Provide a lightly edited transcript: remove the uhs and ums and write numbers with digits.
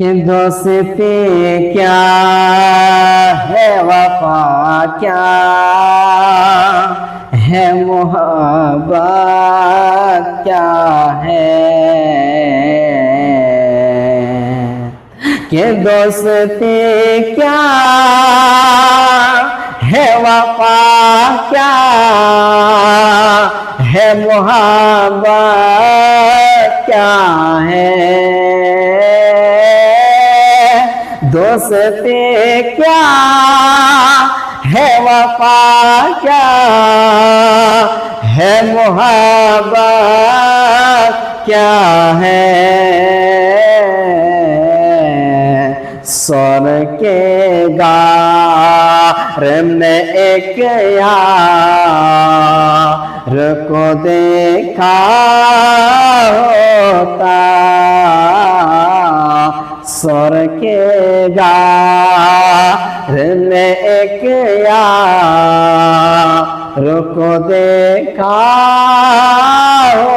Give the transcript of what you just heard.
कि दोस्ती क्या है, वफा क्या है, मोहब्बत क्या है। कि दोस्ती क्या है, वफा क्या है, मोहब्बत क्या है। दोस्ती क्या है, वफा क्या है, मोहब्बत क्या है। सर के गार में एक यार को देखा होता, सर के गार में एक यार को देखा हो